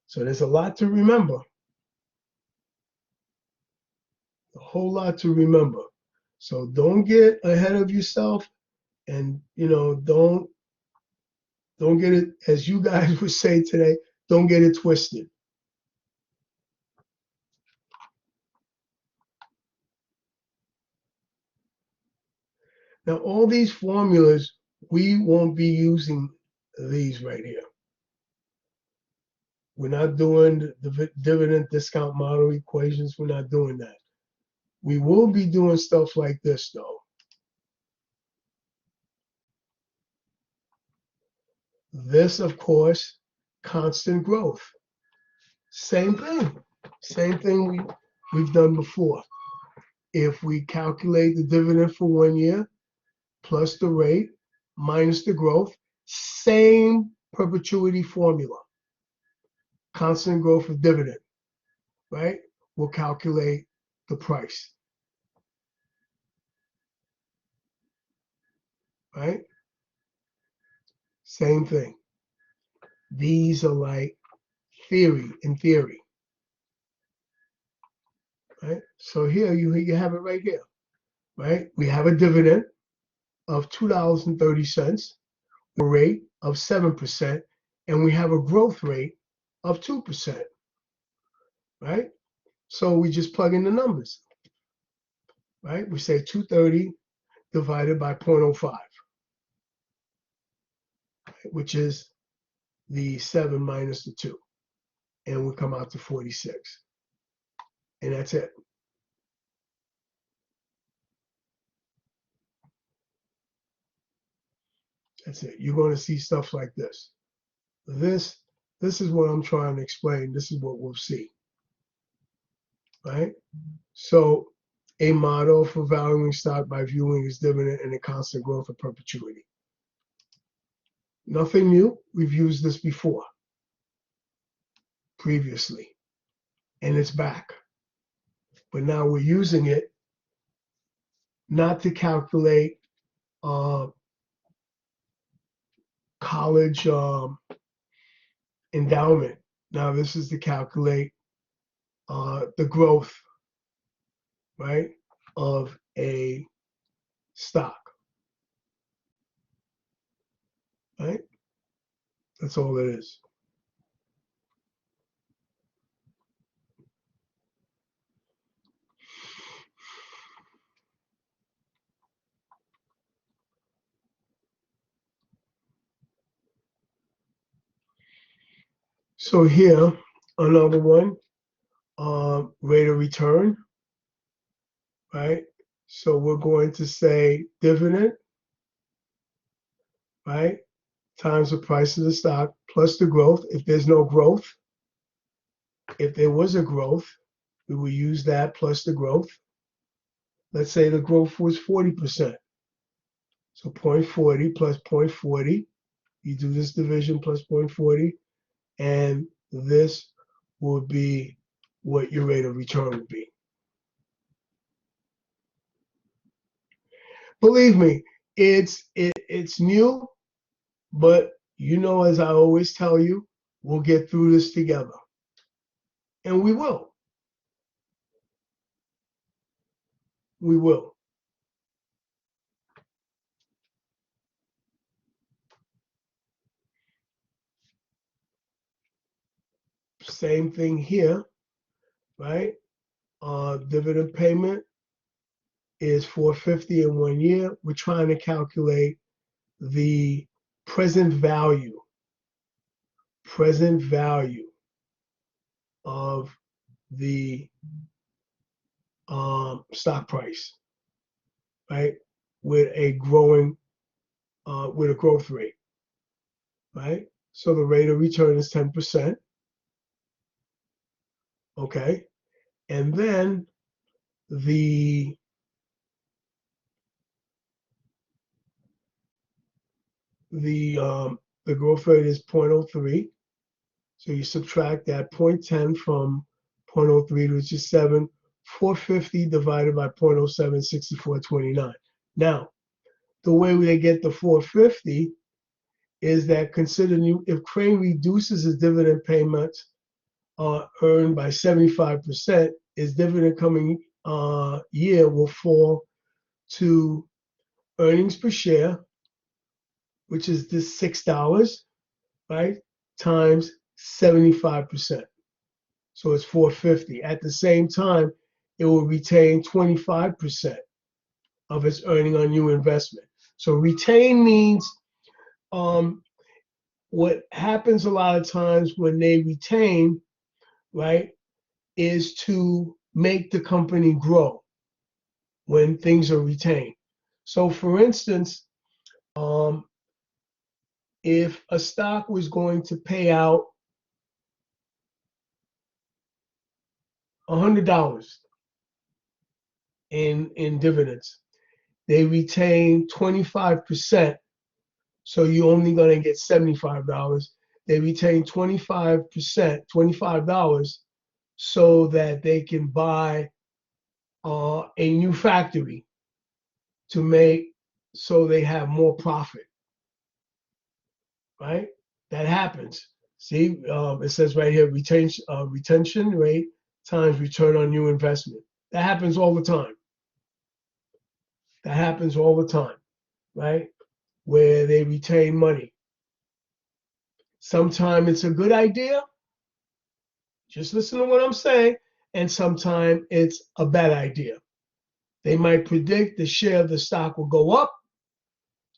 So there's a lot to remember. A whole lot to remember. So don't get ahead of yourself, and don't get it, as you guys would say today, don't get it twisted. Now all these formulas, we won't be using these right here. We're not doing the dividend discount model equations. We're not doing that. We will be doing stuff like this though. This, of course, constant growth. Same thing we've done before. If we calculate the dividend for 1 year plus the rate minus the growth, same perpetuity formula. Constant growth of dividend, right? We'll calculate the price, right? Same thing. These are like in theory, right? So here you have it right here, right? We have a dividend of $2.30, a rate of 7%, and we have a growth rate of 2%, right? So we just plug in the numbers, right? We say 230 divided by 0.05, which is the 7 minus the 2, and we come out to 46, and that's it. That's it. You're going to see stuff like this. This This is what I'm trying to explain. This is what we'll see, right? So a model for valuing stock by viewing its dividend and the constant growth of perpetuity. Nothing new. We've used this before, previously, and it's back. But now we're using it not to calculate college endowment. Now this is to calculate the growth, right, of a stock, right? That's all it is. So here, another one, rate of return, right? So we're going to say dividend, right, times the price of the stock plus the growth. If there's no growth, if there was a growth, we will use that plus the growth. Let's say the growth was 40%. So 0.40 plus 0.40, you do this division plus 0.40, and this will be what your rate of return would be. Believe me, it's new, but you know, as I always tell you, we'll get through this together. And we will. We will. Same thing here, right? Dividend payment is $450 in 1 year. We're trying to calculate the present value of the stock price, right? With a growing, with a growth rate, right? So the rate of return is 10%. Okay, and then the growth rate is 0.03. So you subtract that 0.10 from 0.03, which is 7. 450 divided by 0.07, 64.29. Now, the way they get the 450 is that considering if Crane reduces his dividend payments earned by 75%, his dividend coming year will fall to earnings per share, which is this $6, right, times 75%. So it's 450. At the same time, it will retain 25% of its earning on new investment. So retain means what happens a lot of times when they retain, right, is to make the company grow when things are retained. So for instance, if a stock was going to pay out $100 in dividends, they retain 25%. So you're only going to get $75. They retain 25%, $25, so that they can buy a new factory to make, so they have more profit, right? That happens. See, it says right here, retention rate times return on new investment. That happens all the time. That happens all the time, right? Where they retain money. Sometimes it's a good idea. Just listen to what I'm saying. And sometimes it's a bad idea. They might predict the share of the stock will go up.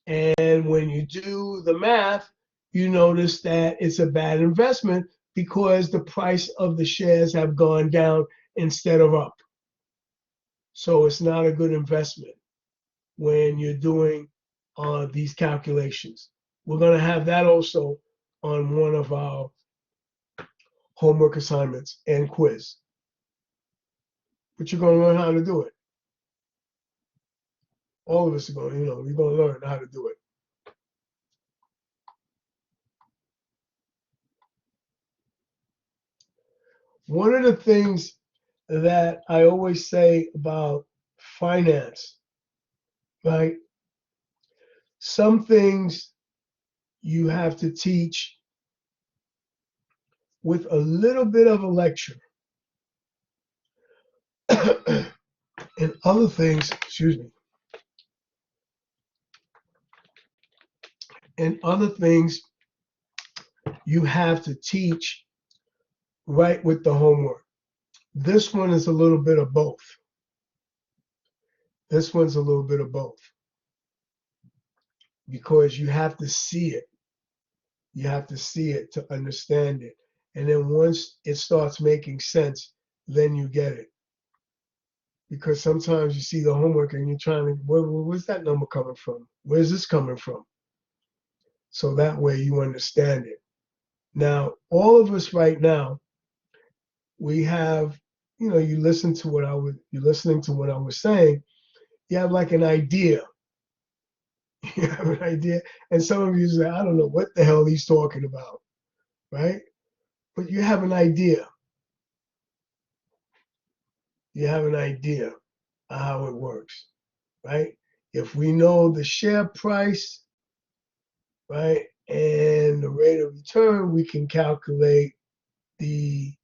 And when you do the math, you notice that it's a bad investment because the price of the shares have gone down instead of up. So it's not a good investment when you're doing these calculations. We're going to have that also on one of our homework assignments and quiz. But you're going to learn how to do it. All of us are going to, you're going to learn how to do it. One of the things that I always say about finance, right? Some things you have to teach with a little bit of a lecture. And other things, excuse me, and other things you have to teach right with the homework. This one is a little bit of both. This one's a little bit of both. Because you have to see it. You have to see it to understand it. And then once it starts making sense, then you get it. Because sometimes you see the homework and you're trying to, where's that number coming from? Where's this coming from? So that way you understand it. Now, all of us right now, we have, you're listening to what I was saying. You have like an idea. You have an idea. And some of you say, I don't know what the hell he's talking about, right? But you have an idea. You have an idea of how it works, right? If we know the share price, right, and the rate of return, we can calculate the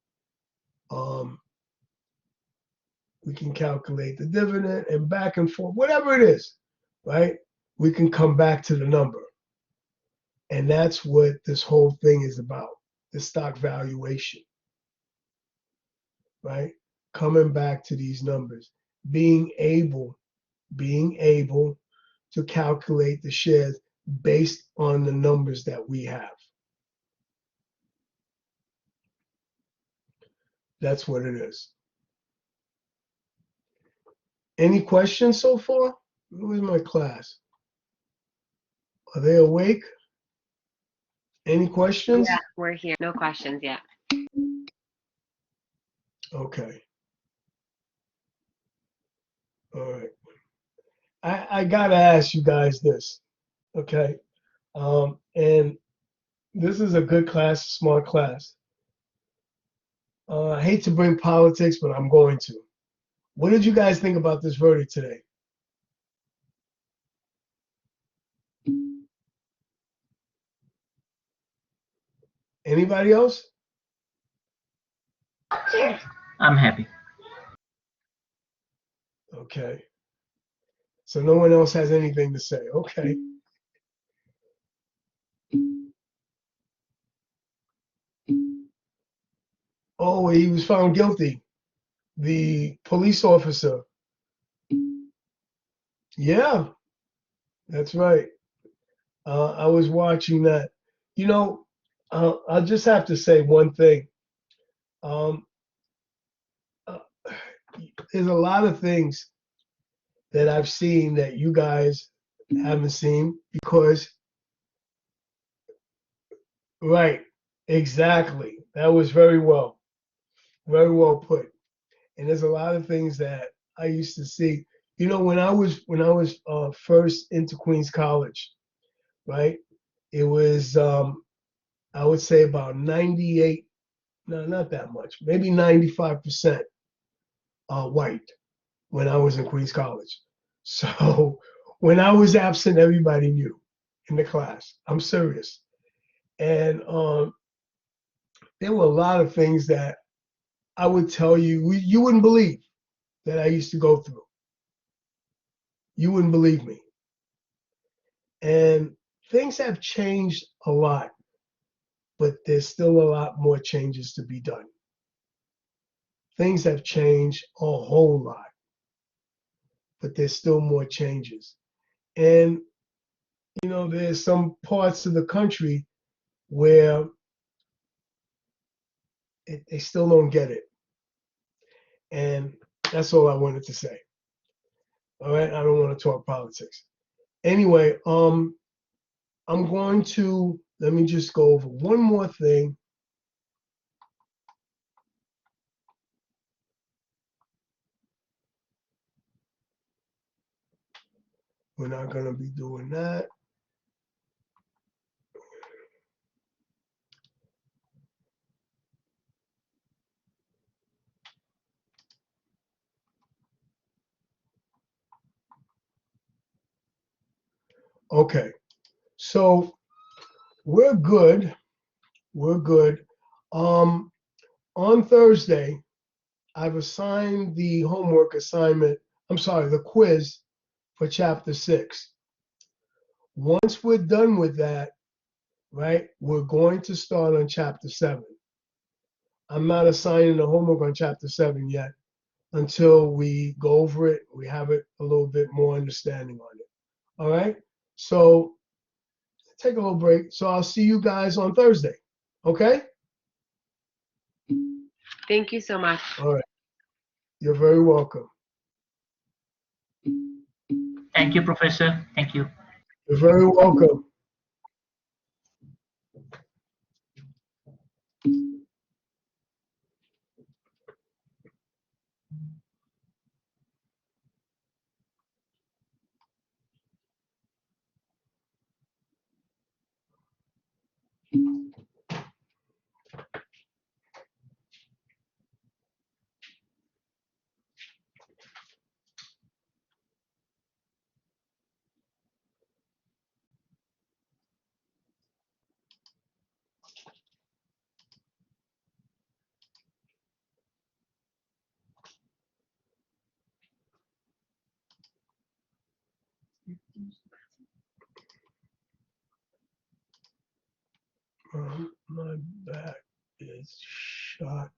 dividend and back and forth, whatever it is, right? We can come back to the number. And that's what this whole thing is about, the stock valuation, right? Coming back to these numbers, being able to calculate the shares based on the numbers that we have. That's what it is. Any questions so far? Where's my class? Are they awake? Any questions? Yeah, we're here. No questions yet. Okay. All right. I gotta ask you guys this, okay? And this is a good class, smart class. I hate to bring politics, but I'm going to. What did you guys think about this verdict today? Anybody else? I'm happy. Okay. So no one else has anything to say. Okay. Oh, he was found guilty. The police officer. Yeah, that's right. I was watching that. I'll just have to say one thing. Um, uh, there's a lot of things that I've seen that you guys haven't seen because, right, exactly. That was very well put. And there's a lot of things that I used to see. When I was first into Queens College, right? It was I would say about 98, no, not that much, maybe 95% white when I was in Queens College. So when I was absent, everybody knew in the class. I'm serious. And there were a lot of things that I would tell you, you wouldn't believe that I used to go through. You wouldn't believe me. And things have changed a lot, but there's still a lot more changes to be done. Things have changed a whole lot, but there's still more changes. And, there's some parts of the country where they still don't get it. And that's all I wanted to say. All right, I don't want to talk politics. Anyway, I'm going to, let me just go over one more thing. We're not going to be doing that. Okay, so we're good. We're good. On Thursday, I've assigned the homework assignment, I'm sorry, the quiz for chapter 6. Once we're done with that, right, we're going to start on chapter 7. I'm not assigning the homework on chapter 7 yet until we go over it, we have it a little bit more understanding on it. All right? So take a little break. So I'll see you guys on Thursday. Okay? Thank you so much. All right. You're very welcome. Thank you, Professor. Thank you. You're very welcome. My back is shot.